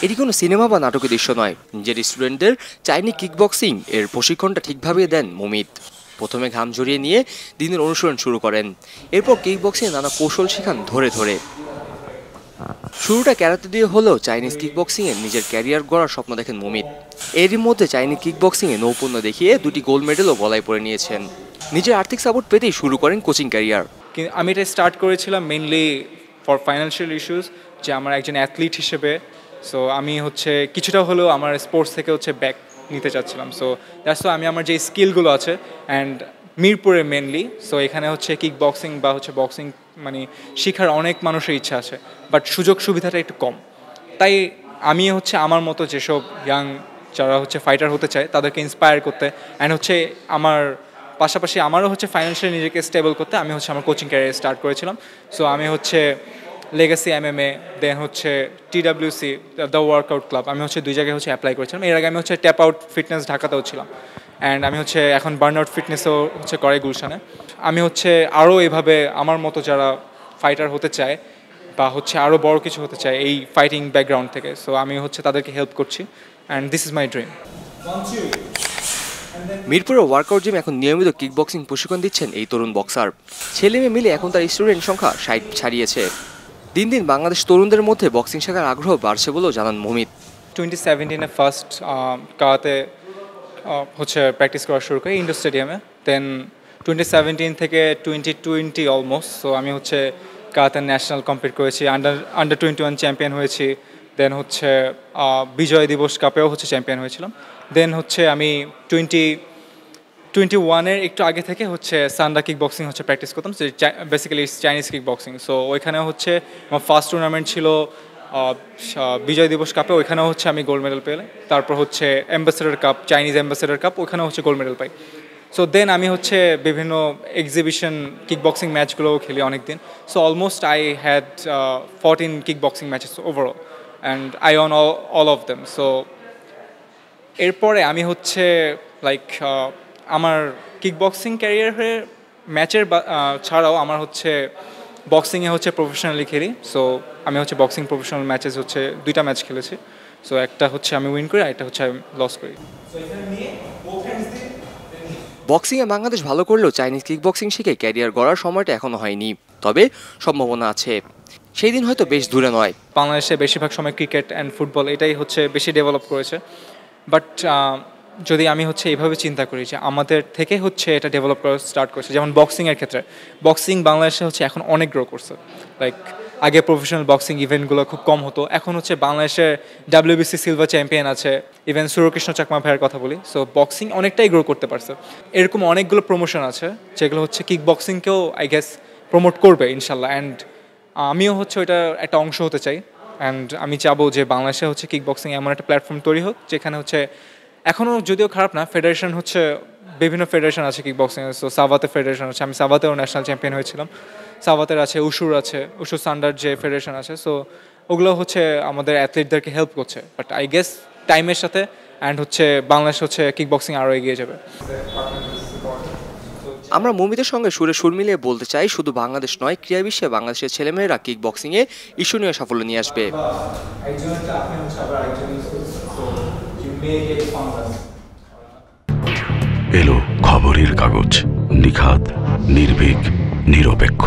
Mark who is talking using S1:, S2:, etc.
S1: এটি কোনো সিনেমা বা নাটকের দৃশ্য নয়, নিজের স্টুডেন্টদের চাইনিজ কিকবক্সিং এর প্রশিক্ষণটা ঠিকভাবে দেন মুমিত। প্রথমে ঘাম ঝরিয়ে নিয়ে দিনের অনুশীলন শুরু করেন, এরপর কিকবক্সিং নানা কৌশল শেখান ধরে ধরে। শুরুটা ক্যারাতে দিয়ে হলেও চাইনিজ কিকবক্সিংয়ে নিজের ক্যারিয়ার গড়ার স্বপ্ন দেখেন মুমিত। এরই মধ্যে চাইনিজ কিকবক্সিংয়ে নৈপুণ্য দেখিয়ে 2টি গোল্ড মেডেলও গলায় পরে নিয়েছেন। নিজের আর্থিক সাপোর্ট পেতেই শুরু করেন কোচিং ক্যারিয়ার।
S2: আমি এটা স্টার্ট করেছিলাম মেইনলি ফর ফাইন্যান্সিয়াল ইস্যুস, যে আমার একজন অ্যাথলিট হিসেবে সো আমি হচ্ছে কিছুটা হলেও আমার স্পোর্টস থেকে হচ্ছে ব্যাক নিতে চাচ্ছিলাম। সো দ্যাটস ওয়াই আমি আমার যে স্কিলগুলো আছে অ্যান্ড মিরপুরে মেনলি, সো এখানে হচ্ছে কিক বক্সিং বা হচ্ছে বক্সিং মানে শেখার অনেক মানুষের ইচ্ছা আছে, বাট সুযোগ সুবিধাটা একটু কম। তাই আমি হচ্ছে আমার মতো যেসব ইয়াং যারা হচ্ছে ফাইটার হতে চায় তাদেরকে ইন্সপায়ার করতে অ্যান্ড হচ্ছে আমার পাশাপাশি আমারও হচ্ছে ফাইন্যান্সিয়ালি নিজেকে স্টেবল করতে আমি হচ্ছে আমার কোচিং ক্যারিয়ার স্টার্ট করেছিলাম। সো আমি হচ্ছে লেগাসি MMA, দেন হচ্ছে TWC দ্য ওয়ার্কআউট ক্লাব, আমি হচ্ছে 2 জায়গায় হচ্ছে অ্যাপ্লাই করেছিলাম। এর আগে আমি হচ্ছে ট্যাপ আউট ফিটনেস ঢাকাতেও ছিলাম, অ্যান্ড আমি হচ্ছে এখন বার্ন আউট ফিটনেসও হচ্ছে করে গুলশানে। আমি হচ্ছে আরও এভাবে আমার মতো যারা ফাইটার হতে চায় বা হচ্ছে আরও বড় কিছু হতে চায় এই ফাইটিং ব্যাকগ্রাউন্ড থেকে, সো আমি হচ্ছে তাদেরকে হেল্প করছি and this is my dream.
S1: মিরপুরের ওয়ার্কআউট জিমে এখন নিয়মিত কিকবক্সিং প্রশিক্ষণ দিচ্ছেন এই তরুণ বক্সার। ছেলে মেয়ে মিলে এখন তার স্টুডেন্ট সংখ্যা 60 ছাড়িয়েছে। দিন দিন বাংলাদেশ তরুণদের মধ্যে বক্সিং শেখার আগ্রহ বাড়ছে বলেও জানান মুমিত।
S2: 2017 ফার্স্ট কারাতে হচ্ছে প্র্যাকটিস করা শুরু করি ইন্ডোর স্টেডিয়ামে। দেন 2017 থেকে 2020 অলমোস্ট, সো আমি হচ্ছে কারাতে ন্যাশনাল কম্পিট করেছি, আন্ডার 21 চ্যাম্পিয়ন হয়েছি। দেন হচ্ছে বিজয় দিবস কাপেও হচ্ছে চ্যাম্পিয়ন হয়েছিলাম। দেন হচ্ছে আমি 2021 একটু আগে থেকে হচ্ছে সান্ডা কিক বক্সিং হচ্ছে প্র্যাকটিস করতাম, basically Chinese kick boxing. So ওইখানেও হচ্ছে আমার ফার্স্ট টুর্নামেন্ট ছিল বিজয় দিবস কাপে, ওইখানেও হচ্ছে আমি গোল্ড মেডেল পেলে। তারপর হচ্ছে ambassador cup, Chinese ambassador cup, ওইখানেও হচ্ছে গোল্ড মেডেল পাই। সো দেন আমি হচ্ছে বিভিন্ন এক্সিবিশন কিক বক্সিং ম্যাচগুলোও খেলি অনেক দিন। So almost I had 14 kick boxing matches overall and I one all of them. So এরপরে আমি হচ্ছে লাইক আমার কিকবক্সিং ক্যারিয়ারের ম্যাচের ছাড়াও আমার হচ্ছে বক্সিংয়ে হচ্ছে প্রফেশনালি খেলি। সো আমি হচ্ছে বক্সিং প্রফেশনাল ম্যাচেস হচ্ছে 2টা ম্যাচ খেলেছি। সো একটা হচ্ছে আমি উইন করি আর একটা হচ্ছে আমি লস করি।
S1: বক্সিংয়ে বাংলাদেশ ভালো করলেও চাইনিজ কিকবক্সিং শিখে ক্যারিয়ার গড়ার সময়টা এখনও হয়নি, তবে সম্ভাবনা আছে। সেই দিন হয়তো বেশ দূরে নয়।
S2: বাংলাদেশে বেশিরভাগ সময় ক্রিকেট অ্যান্ড ফুটবল এটাই হচ্ছে বেশি ডেভেলপ করেছে, বাট যদি আমি হচ্ছে এইভাবে চিন্তা করি যে আমাদের থেকে হচ্ছে এটা ডেভেলপ করা স্টার্ট করছে, যেমন বক্সিংয়ের ক্ষেত্রে বক্সিং বাংলাদেশে হচ্ছে এখন অনেক গ্রো করছে। লাইক আগে প্রফেশনাল বক্সিং ইভেন্টগুলো খুব কম হতো, এখন হচ্ছে বাংলাদেশের WBC সিলভার চ্যাম্পিয়ন আছে, ইভেন সুরকৃষ্ণ চাকমা ভাইয়ের কথা বলি। সো বক্সিং অনেকটাই গ্রো করতে পারছে। এরকম অনেকগুলো প্রমোশন আছে যেগুলো হচ্ছে কিক বক্সিংকেও আই গেস প্রমোট করবে ইনশাল্লাহ, অ্যান্ড আমিও হচ্ছে ওইটা একটা অংশ হতে চাই। অ্যান্ড আমি চাবো যে বাংলাদেশে হচ্ছে কিক বক্সিং এমন একটা প্ল্যাটফর্ম তৈরি হোক যেখানে হচ্ছে এখনও যদিও খারাপ না, ফেডারেশন হচ্ছে বিভিন্ন ফেডারেশন আছে কিক বক্সিং। সো সাভাতে ফেডারেশন আছে, আমি সাভাতেও ন্যাশনাল চ্যাম্পিয়ন হয়েছিলাম। সাভাতের আছে, উসুর সান্ডার যে ফেডারেশন আছে, সো ওগুলো হচ্ছে আমাদের অ্যাথলিটদেরকে হেল্প করছে। বাট আই গেস টাইমের সাথে অ্যান্ড হচ্ছে বাংলাদেশ হচ্ছে কিক বক্সিং আরও এগিয়ে যাবে।
S1: আমরা মুমিতের সঙ্গে সুরে সুর মিলিয়ে বলতে চাই, শুধু বাংলাদেশ নয়, ক্রীড়া বিশ্বে বাংলাদেশের ছেলেমেয়েরা কিকবক্সিংয়ে ঈর্ষণীয় সাফল্য নিয়ে আসবে।
S3: এলো খবরের কাগজ, নিখাত, নির্ভীক, নিরপেক্ষ।